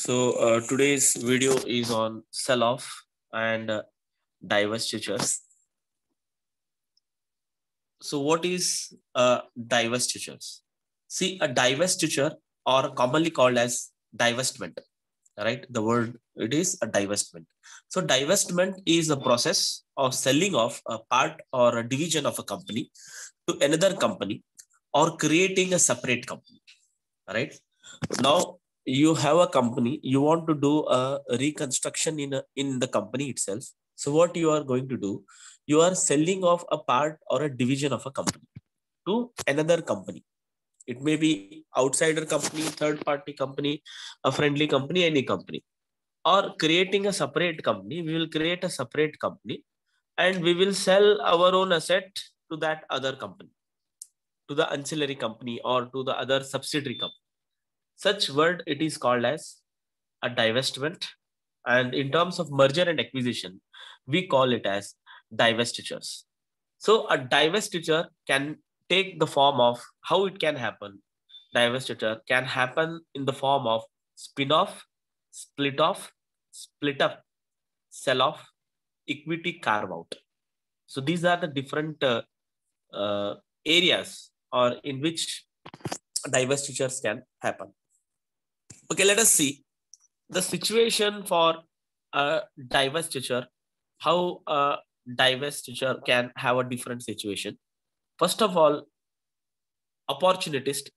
Today's video is on sell-off and divestitures. So what is divestitures? See, a divestiture, or commonly called as divestment, right? The word, it is a divestment. So divestment is a process of selling off a part or a division of a company to another company, or creating a separate company, right? Now you have a company, you want to do a reconstruction in the company itself. So what you are going to do, you are selling off a part or a division of a company to another company. It may be outsider company, third party company, a friendly company, any company, or creating a separate company. We will create a separate company and we will sell our own asset to that other company, to the ancillary company or to the other subsidiary company. Such word, it is called as a divestment. And in terms of merger and acquisition, we call it as divestitures. So a divestiture can take the form of, how it can happen. Divestiture can happen in the form of spin-off, split-off, split-up, sell-off, equity carve-out. So these are the different areas or in which divestitures can happen. Okay, let us see the situation for a divestiture, how a divestiture can have a different situation. First of all, opportunistic.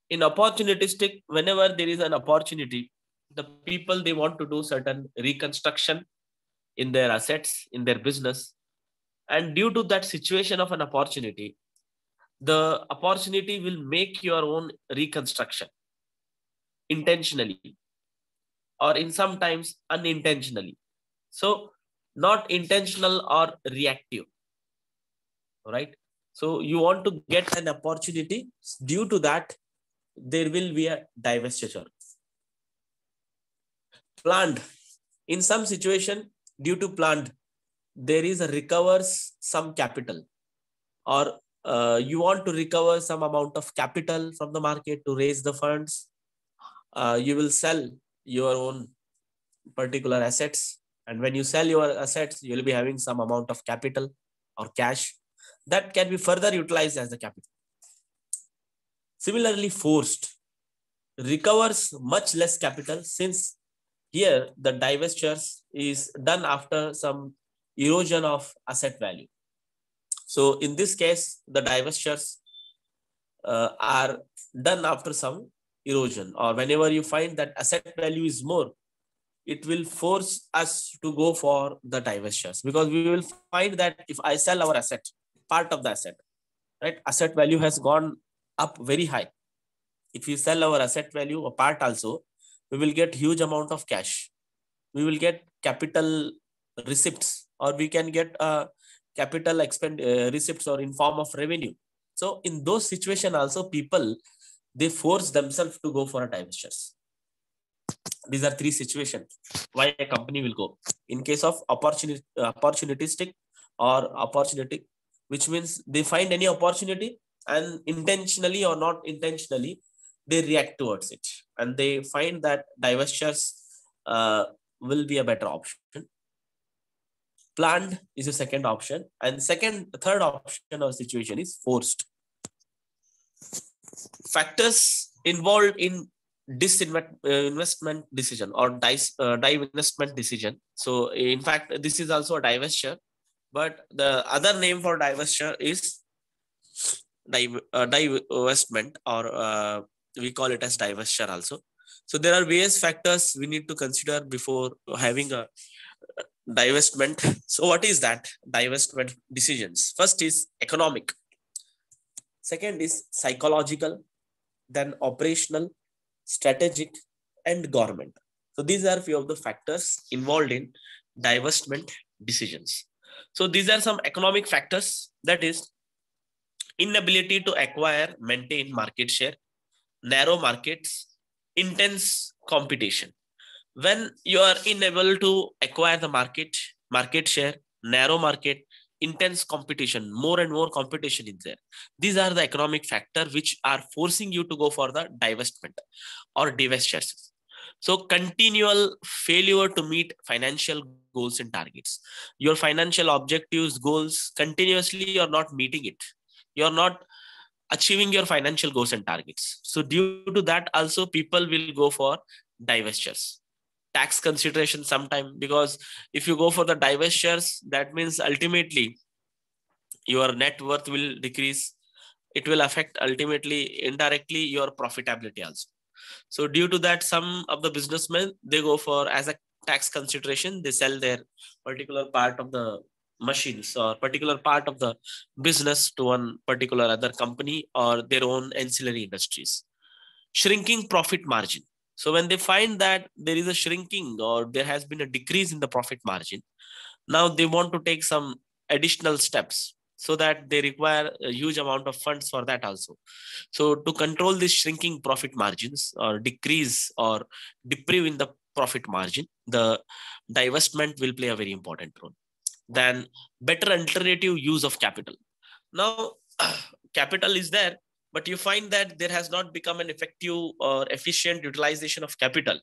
In opportunistic, whenever there is an opportunity, the people, they want to do certain reconstruction in their assets, in their business. And due to that situation of an opportunity, the opportunity will make your own reconstruction intentionally, or in sometimes unintentionally. So not intentional or reactive, right? So you want to get an opportunity, due to that there will be a divestiture. Planned, in some situation, due to planned, there is a recovers some capital, or you want to recover some amount of capital from the market to raise the funds. You will sell your own particular assets, and when you sell your assets, you will be having some amount of capital or cash that can be further utilized as the capital. Similarly, forced recovers much less capital, since here the divestitures is done after some erosion of asset value. So in this case, the divestitures are done after some erosion, or whenever you find that asset value is more, it will force us to go for the divestitures, because we will find that if I sell our asset, part of the asset, right, asset value has gone up very high. If we sell our asset value, a part also, we will get huge amount of cash. We will get capital receipts, or we can get capital receipts, or in form of revenue. So in those situations also, people, they force themselves to go for a divestitures. These are three situations why a company will go. In case of opportunistic or opportunity, which means they find any opportunity and intentionally or not intentionally, they react towards it, and they find that divestitures will be a better option. Planned is a second option, and third option or situation is forced. Factors involved in disinvestment decision or divestment decision. So in fact, this is also a divestiture, but the other name for divestiture is divestment, or we call it as divestiture also. So there are various factors we need to consider before having a divestment. So what is that divestment decisions? First is economic, second is psychological, then operational, strategic, and government. So these are few of the factors involved in divestment decisions. So these are some economic factors, that is inability to acquire, maintain market share, narrow markets, intense competition. When you are unable to acquire the market share, narrow market, intense competition, more and more competition is there. These are the economic factors which are forcing you to go for the divestment or divestitures. So continual failure to meet financial goals and targets. Your financial objectives, goals, continuously you're not meeting it. You're not achieving your financial goals and targets. So due to that, also people will go for divestitures. Tax consideration sometime, because if you go for the divestitures, that means ultimately your net worth will decrease. It will affect ultimately indirectly your profitability also. So due to that, some of the businessmen, they go for, as a tax consideration, they sell their particular part of the machines or particular part of the business to one particular other company or their own ancillary industries. Shrinking profit margin. So when they find that there is a shrinking or there has been a decrease in the profit margin, now they want to take some additional steps, so that they require a huge amount of funds for that also. So to control this shrinking profit margins or decrease or deprive in the profit margin, the divestment will play a very important role. Then better alternative use of capital. Now capital is there, but you find that there has not become an effective or efficient utilization of capital.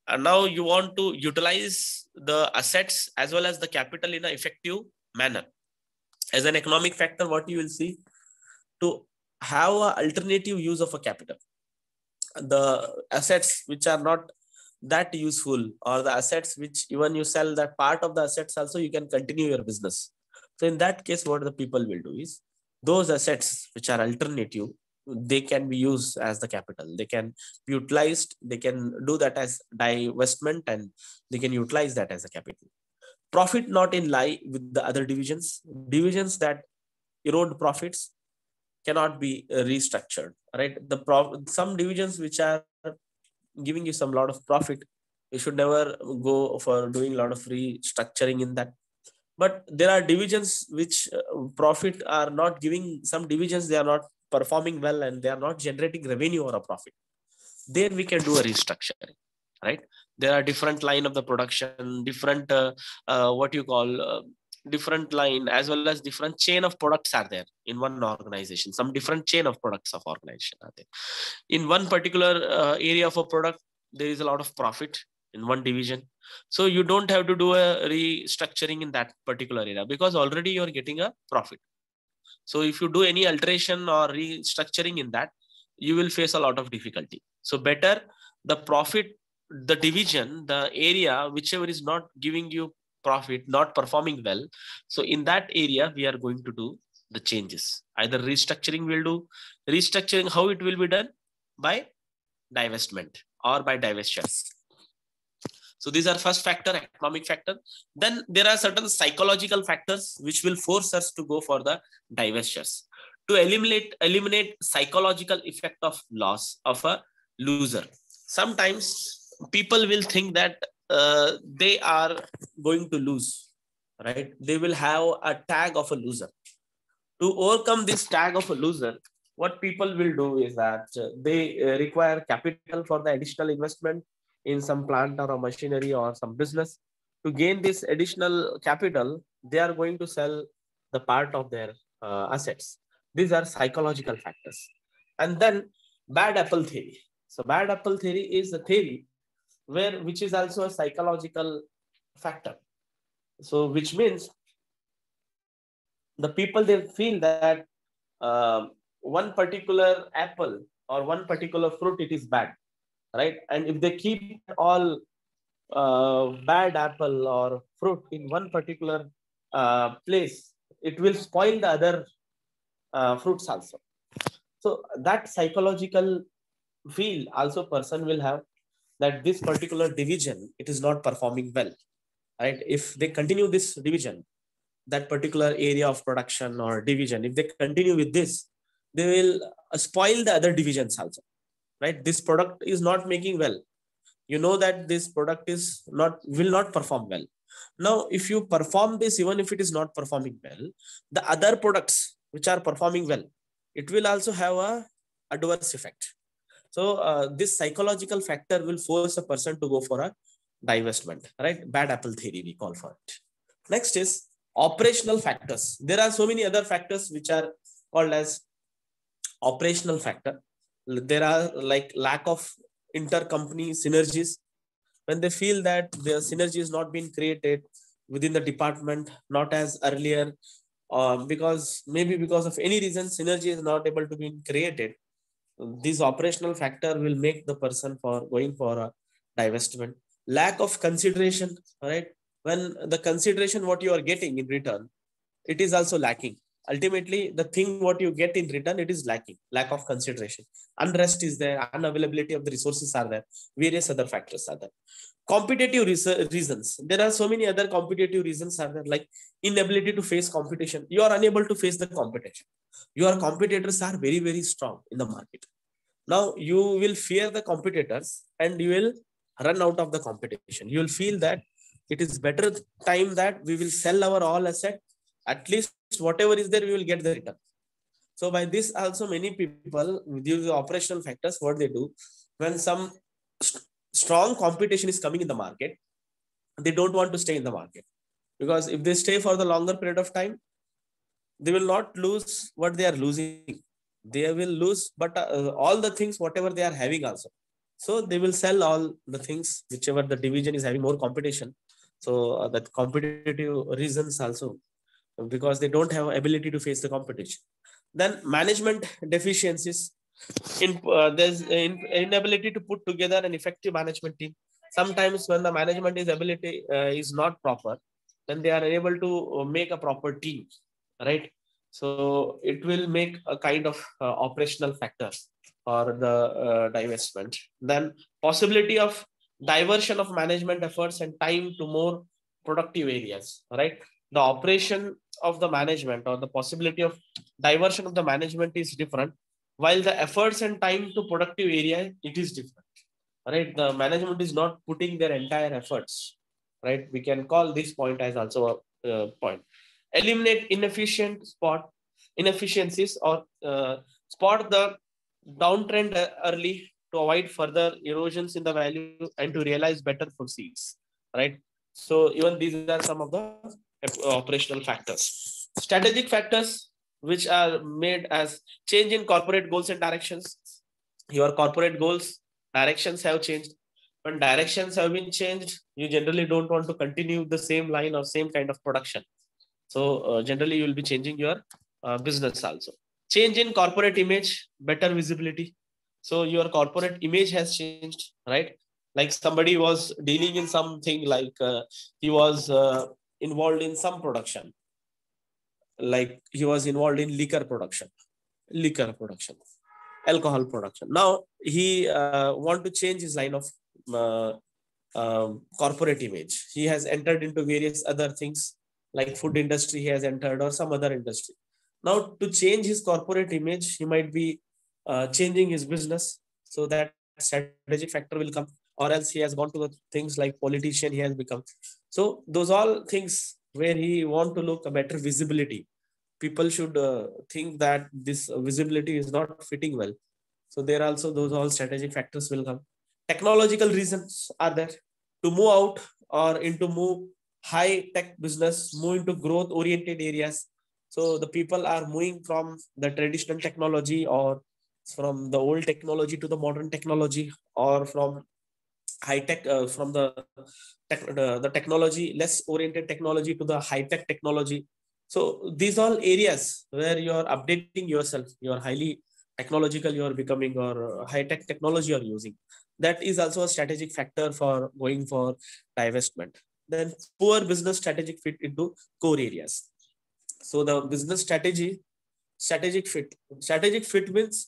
And now you want to utilize the assets as well as the capital in an effective manner. As an economic factor, what you will see, to have an alternative use of a capital, the assets which are not that useful, or the assets which even you sell that part of the assets also, you can continue your business. So in that case, what the people will do is, those assets which are alternative, they can be used as the capital, they can be utilized, they can do that as divestment, and they can utilize that as a capital. Profit not in line with the other divisions that erode profits cannot be restructured, right? Some divisions which are giving you some lot of profit, you should never go for doing a lot of restructuring in that. But there are divisions which profit are not giving, some divisions they are not performing well and they are not generating revenue or a profit. There we can do a restructuring, right? There are different line of the production, different what you call different line, as well as different chain of products are there in one organization. Some different chain of products of organization are there. In one particular area of a product, there is a lot of profit in one division. So you don't have to do a restructuring in that particular area, because already you're getting a profit. So if you do any alteration or restructuring in that, you will face a lot of difficulty. So better the profit, the division, the area, whichever is not giving you profit, not performing well. So in that area, we are going to do the changes. Either restructuring will do. Restructuring, how it will be done? By divestment or by divestitures. So these are first factor, economic factor. Then there are certain psychological factors which will force us to go for the divestitures, to eliminate psychological effect of loss of a loser. Sometimes people will think that they are going to lose, right? They will have a tag of a loser. To overcome this tag of a loser, what people will do is that they require capital for the additional investment in some plant or a machinery or some business. To gain this additional capital, they are going to sell the part of their assets. These are psychological factors. And then bad apple theory. So bad apple theory is a theory which is also a psychological factor. So which means the people, they feel that one particular apple or one particular fruit, it is bad, right? And if they keep all bad apple or fruit in one particular place, it will spoil the other fruits also. So that psychological feel also person will have, that this particular division, it is not performing well, right? If they continue this division, that particular area of production or division, if they continue with this, they will spoil the other divisions also, right? This product is not making well. You know that this product will not perform well. Now, if you perform this, even if it is not performing well, the other products which are performing well, it will also have a adverse effect. So this psychological factor will force a person to go for a divestment, right? Bad apple theory, we call for it. Next is operational factors. There are so many other factors which are called as operational factor. There are like lack of intercompany synergies. When they feel that the synergy is not being created within the department, not as earlier, because maybe because of any reason, synergy is not able to be created. This operational factor will make the person for going for a divestment. Lack of consideration, right? When the consideration what you are getting in return, it is also lacking. Ultimately, the thing what you get in return, it is lacking. Lack of consideration, unrest is there, unavailability of the resources are there, various other factors are there. Competitive reasons, there are so many other competitive reasons are there, like inability to face competition. You are unable to face the competition. Your competitors are very, very strong in the market. Now you will fear the competitors and you will run out of the competition. You will feel that it is better time that we will sell our all asset. At least whatever is there, we will get the return. So by this also many people, due to the operational factors, what they do, when some strong competition is coming in the market, they don't want to stay in the market, because if they stay for the longer period of time, they will not lose what they are losing. They will lose, but all the things whatever they are having also. So they will sell all the things whichever the division is having more competition. So that competitive reasons also, because they don't have ability to face the competition. Then management deficiencies. There's inability to put together an effective management team. Sometimes when the management is ability is not proper, then they are unable to make a proper team, right? So it will make a kind of operational factor for the divestment. Then possibility of diversion of management efforts and time to more productive areas, right? The operation of the management or the possibility of diversion of the management is different, while the efforts and time to productive area, it is different, right? The management is not putting their entire efforts, right? We can call this point as also a point. Eliminate inefficiencies, or spot the downtrend early to avoid further erosions in the value and to realize better proceeds, right? So even these are some of the operational factors. Strategic factors which are made as change in corporate goals and directions. Your corporate goals, directions have changed. When directions have been changed, you generally don't want to continue the same line or same kind of production. So generally, you will be changing your business also. Change in corporate image, better visibility. So your corporate image has changed, right? Like somebody was dealing in something like he was involved in some production, like he was involved in liquor production, alcohol production. Now he want to change his line of uh, corporate image. He has entered into various other things, like food industry he has entered, or some other industry. Now to change his corporate image, he might be changing his business. So that strategic factor will come, or else he has gone to the things like politician he has become. So those all things where he want to look a better visibility. People should think that this visibility is not fitting well. So there also those all strategic factors will come. Technological reasons are there to move out or into move high tech business, move into growth oriented areas. So the people are moving from the traditional technology, or from the old technology to the modern technology, or from high tech from the technology less oriented technology to the high tech technology. So these all areas where you are updating yourself, you are highly technological, you are becoming, or high tech technology you are using. That is also a strategic factor for going for divestment. Then poor business strategic fit into core areas. So the business strategic fit means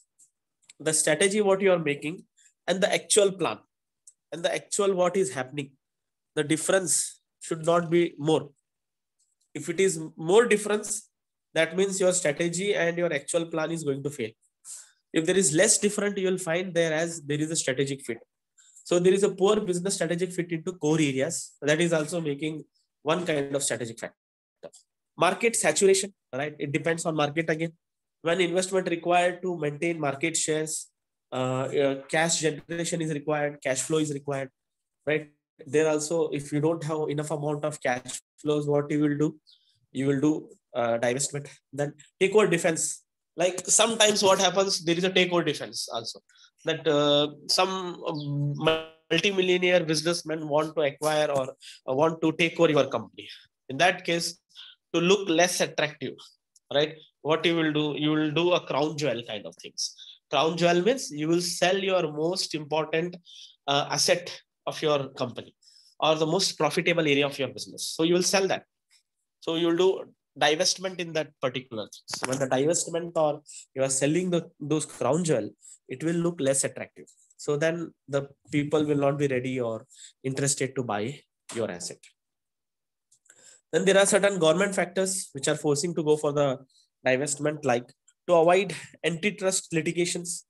the strategy what you are making and the actual plan and the actual what is happening, the difference should not be more. If it is more difference, that means your strategy and your actual plan is going to fail. If there is less different, you will find there as there is a strategic fit. So there is a poor business strategic fit into core areas, that is also making one kind of strategic factor. Market saturation, right? It depends on market again. When investment required to maintain market shares, cash generation is required, cash flow is required, right? There also, if you don't have enough amount of cash flows, what you will do? You will do divestment. Then takeover defense. Like sometimes what happens, there is a takeover defense also, that some multimillionaire businessmen want to acquire or want to take over your company. In that case, to look less attractive, right? What you will do, you will do a crown jewel kind of things. Crown jewel means you will sell your most important asset of your company or the most profitable area of your business. So you will sell that. So you'll do divestment in that particular thing. So when the divestment or you are selling those crown jewel, it will look less attractive. So then the people will not be ready or interested to buy your asset. Then there are certain government factors which are forcing to go for the divestment, like to avoid antitrust litigations,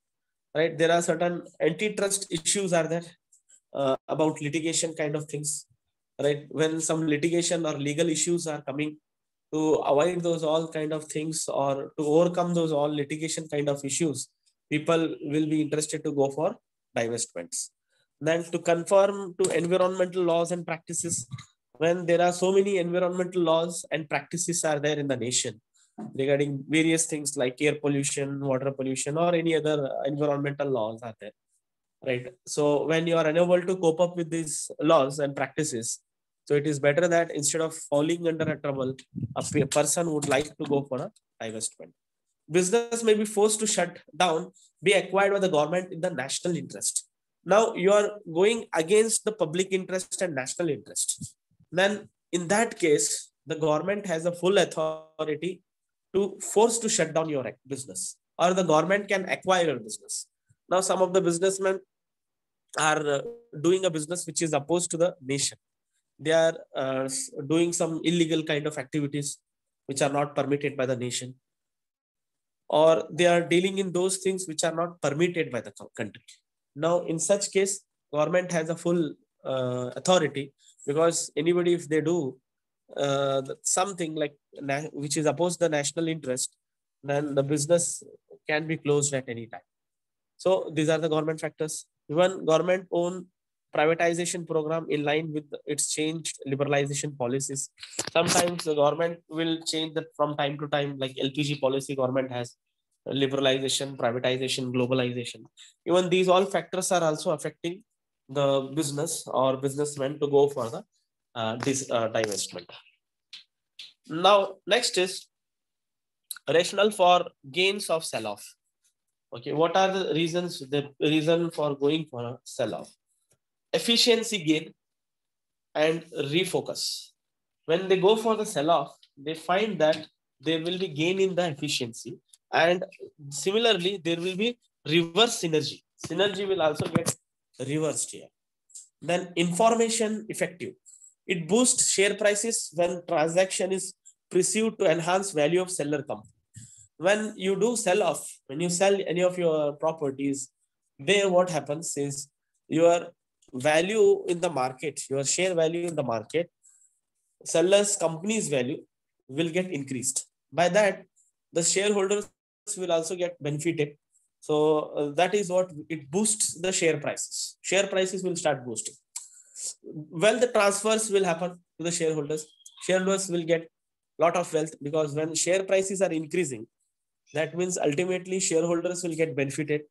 right? There are certain antitrust issues are there about litigation kind of things, right? When some litigation or legal issues are coming, to avoid those all kind of things or to overcome those all litigation kind of issues, people will be interested to go for divestments. Then to conform to environmental laws and practices, when there are so many environmental laws and practices are there in the nation regarding various things like air pollution, water pollution, or any other environmental laws are there, right? So when you are unable to cope up with these laws and practices, so it is better that instead of falling under a trouble, a person would like to go for a divestment. Business may be forced to shut down, be acquired by the government in the national interest. Now you are going against the public interest and national interest. Then in that case, the government has a full authority to force to shut down your business, or the government can acquire your business. Now some of the businessmen are doing a business which is opposed to the nation. They are doing some illegal kind of activities which are not permitted by the nation, or they are dealing in those things which are not permitted by the country. Now in such case, government has a full authority, because anybody, if they do something like which is opposed to the national interest, then the business can be closed at any time. So these are the government factors. Even government own privatization program in line with its changed liberalization policies. Sometimes the government will change that from time to time, like LPG policy, government has liberalization, privatization, globalization. Even these all factors are also affecting the business or businessmen to go for the this divestment. Now, next is rationale for gains of sell-off. Okay, what are the reasons? The reason for going for a sell-off: efficiency gain and refocus. When they go for the sell-off, they find that there will be gain in the efficiency, and similarly, there will be reverse synergy. Synergy will also get reversed here. Then information effective. It boosts share prices when transaction is perceived to enhance value of seller company. When you do sell off, when you sell any of your properties, there what happens is your value in the market, your share value in the market, seller's company's value will get increased. By that, the shareholders will also get benefited. So that is what it boosts the share prices. Share prices will start boosting. Wealth transfers will happen to the shareholders. Shareholders will get lot of wealth, because when share prices are increasing, that means ultimately shareholders will get benefited.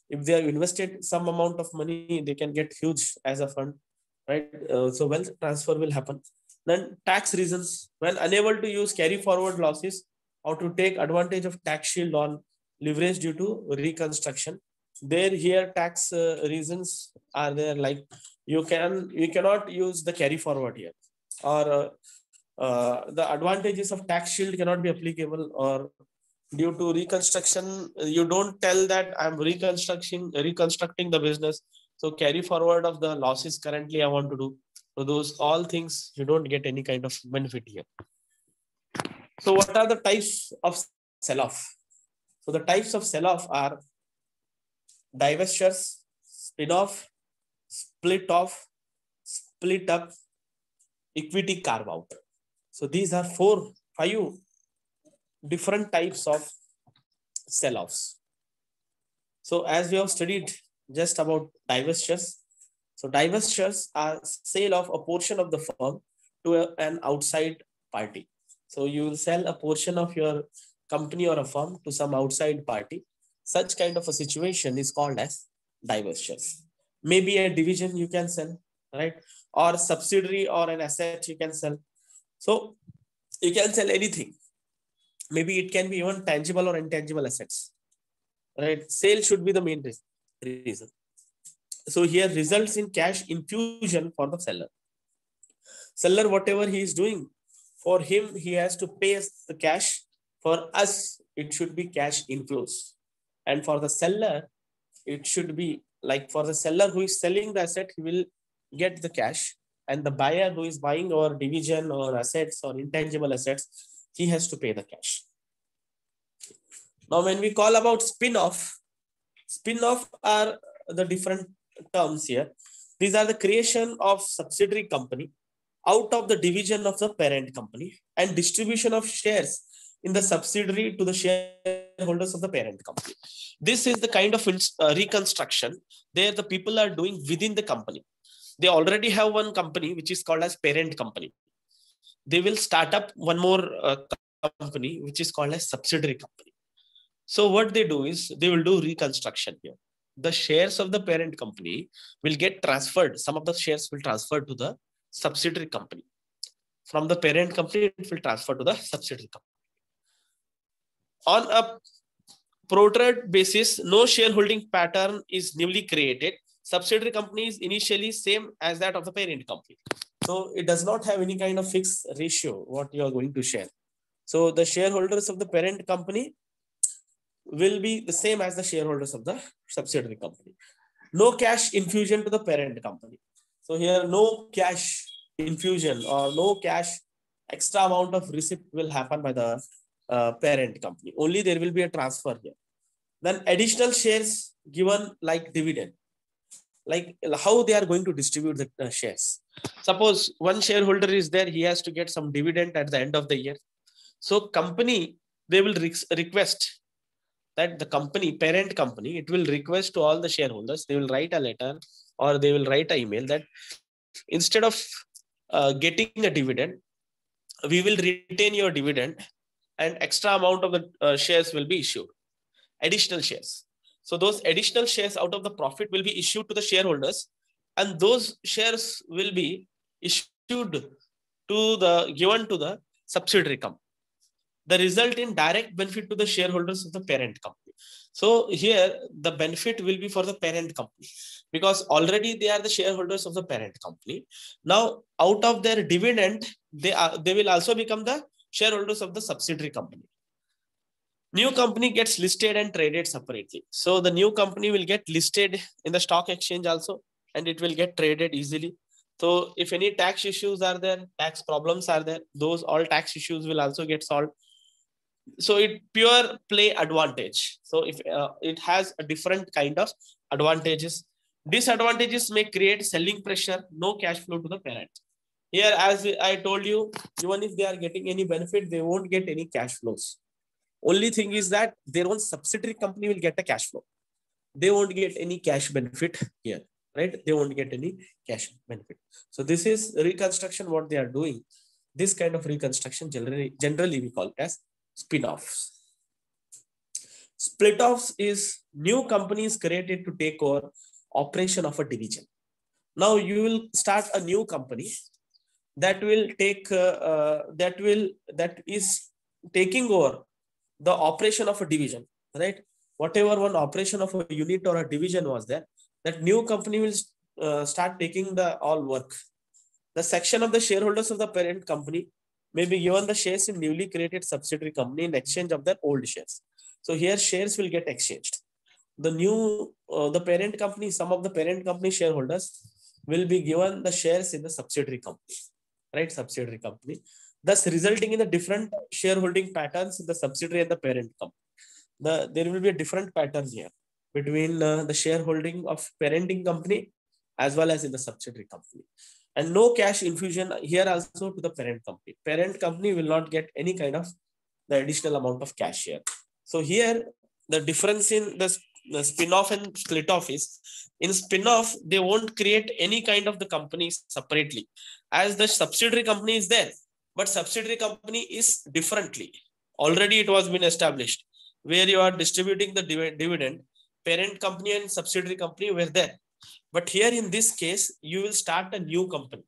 If they have invested some amount of money, they can get huge as a fund, right? So wealth transfer will happen. Then tax reasons: when unable to use carry forward losses or to take advantage of tax shield on leverage due to reconstruction, there here tax reasons are there, like you cannot use the carry forward here, or the advantages of tax shield cannot be applicable, or due to reconstruction, you don't tell that I'm reconstructing the business, so carry forward of the losses currently I want to do. So those all things, you don't get any kind of benefit here. So what are the types of sell-off? So the types of sell-off are divestitures, spin-off, split off, split up, equity carve out. So these are 5 different types of sell-offs. So as we have studied just about divestitures, so divestitures are sale of a portion of the firm to an outside party. So you will sell a portion of your company or a firm to some outside party, such kind of a situation is called as divestitures. Maybe a division you can sell, right? Or subsidiary or an asset you can sell. So you can sell anything. Maybe it can be even tangible or intangible assets, right? Sale should be the main reason. So here results in cash infusion for the seller. Seller, whatever he is doing, for him, he has to pay us the cash. For us, it should be cash inflows. And for the seller, it should be like for the seller who is selling the asset, he will get the cash. And the buyer who is buying our division or assets or intangible assets, he has to pay the cash. Now, when we call about spin-off are the different terms here. These are the creation of subsidiary company out of the division of the parent company and distribution of shares in the subsidiary to the shareholders of the parent company. This is the kind of reconstruction there the people are doing within the company. They already have one company which is called as parent company. They will start up one more company which is called as subsidiary company. So what they do is they will do reconstruction here. The shares of the parent company will get transferred. Some of the shares will transfer to the subsidiary company. From the parent company, it will transfer to the subsidiary company. On a pro-rata basis, no shareholding pattern is newly created. Subsidiary company is initially same as that of the parent company. So it does not have any kind of fixed ratio what you are going to share. So the shareholders of the parent company will be the same as the shareholders of the subsidiary company. No cash infusion to the parent company. So here no cash infusion or no cash extra amount of receipt will happen by the parent company. Only there will be a transfer here. Then additional shares given like dividend. Like how they are going to distribute the shares. Suppose one shareholder is there, he has to get some dividend at the end of the year. So company, they will request that the company, parent company, it will request to all the shareholders, they will write a letter or they will write an email that instead of getting a dividend, we will retain your dividend and extra amount of the shares will be issued, additional shares. So those additional shares out of the profit will be issued to the shareholders and those shares will be issued to given to the subsidiary company. The result in direct benefit to the shareholders of the parent company. So here the benefit will be for the parent company because already they are the shareholders of the parent company. Now out of their dividend, they will also become the shareholders of the subsidiary company. New company gets listed and traded separately. So the new company will get listed in the stock exchange also and it will get traded easily. So if any tax issues are there, tax problems are there, those all tax issues will also get solved. So it pure play advantage. So if it has a different kind of advantages, disadvantages may create selling pressure, no cash flow to the parent. Here, as I told you, even if they are getting any benefit, they won't get any cash flows. Only thing is that their own subsidiary company will get a cash flow. They won't get any cash benefit here, right? They won't get any cash benefit. So this is reconstruction, what they are doing. This kind of reconstruction generally we call it as spin-offs. Split-offs is new companies created to take over operation of a division. Now you will start a new company that will take that is taking over the operation of a division, right? Whatever one operation of a unit or a division was there, that new company will start taking the all work. The section of the shareholders of the parent company may be given the shares in newly created subsidiary company in exchange of their old shares. So here shares will get exchanged. The new, the parent company, some of the parent company shareholders will be given the shares in the subsidiary company, right? Subsidiary company, thus resulting in the different shareholding patterns in the subsidiary and the parent company. There will be a different pattern here between the shareholding of parenting company as well as in the subsidiary company. And no cash infusion here also to the parent company. Parent company will not get any kind of the additional amount of cash here. So here the difference in the spin-off and split-off is, in spin-off, they won't create any kind of the companies separately, as the subsidiary company is there, but subsidiary company is differently. Already it was been established where you are distributing the dividend. Parent company and subsidiary company were there. But here in this case, you will start a new company,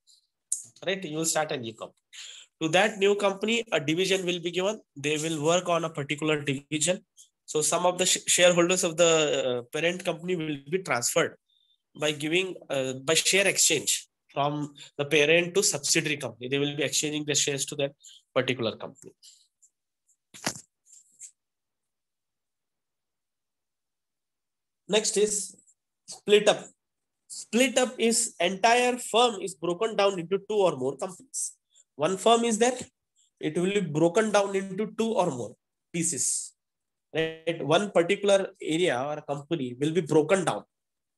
right? You will start a new company. To that new company, a division will be given. They will work on a particular division. So some of the shareholders of the parent company will be transferred by giving by share exchange from the parent to subsidiary company. They will be exchanging the shares to that particular company. Next is split up. Split up is entire firm is broken down into two or more companies. One firm is that it will be broken down into two or more pieces. Right? One particular area or company will be broken down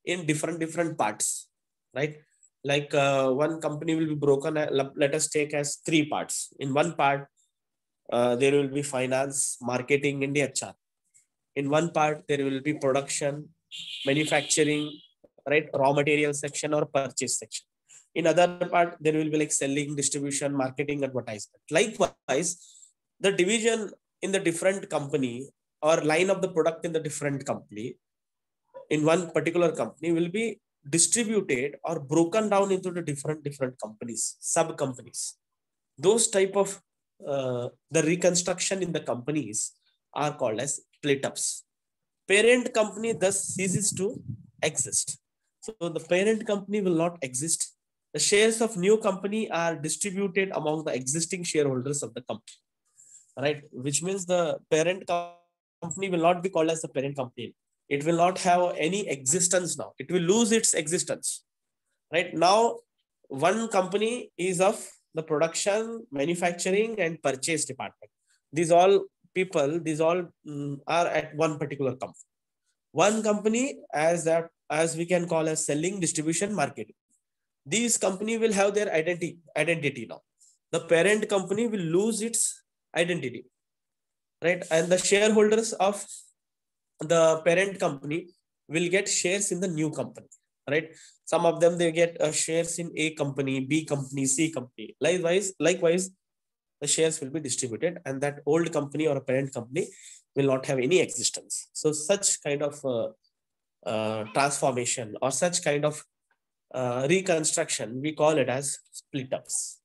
in different parts. Right? Like one company will be broken. Let us take as three parts. In one part, there will be finance, marketing, and HR. In one part, there will be production, manufacturing, right? Raw material section or purchase section. In other part, there will be like selling, distribution, marketing, advertisement. Likewise, the division in the different company or line of the product in the different company in one particular company will be distributed or broken down into the different companies, sub companies. Those type of the reconstruction in the companies are called as split ups. Parent company thus ceases to exist. So the parent company will not exist. The shares of new company are distributed among the existing shareholders of the company, right? Which means the parent company will not be called as the parent company. It will not have any existence now. It will lose its existence, right? Now, one company is of the production, manufacturing, and purchase department. These all people, these all are at one particular company. One company as we can call as selling, distribution, marketing. These company will have their identity now. The parent company will lose its identity, right? And the shareholders of the parent company will get shares in the new company, right? Some of them they get shares in A company, B company, C company. Likewise, the shares will be distributed, and that old company or a parent company will not have any existence. So such kind of transformation or such kind of reconstruction, we call it as split ups.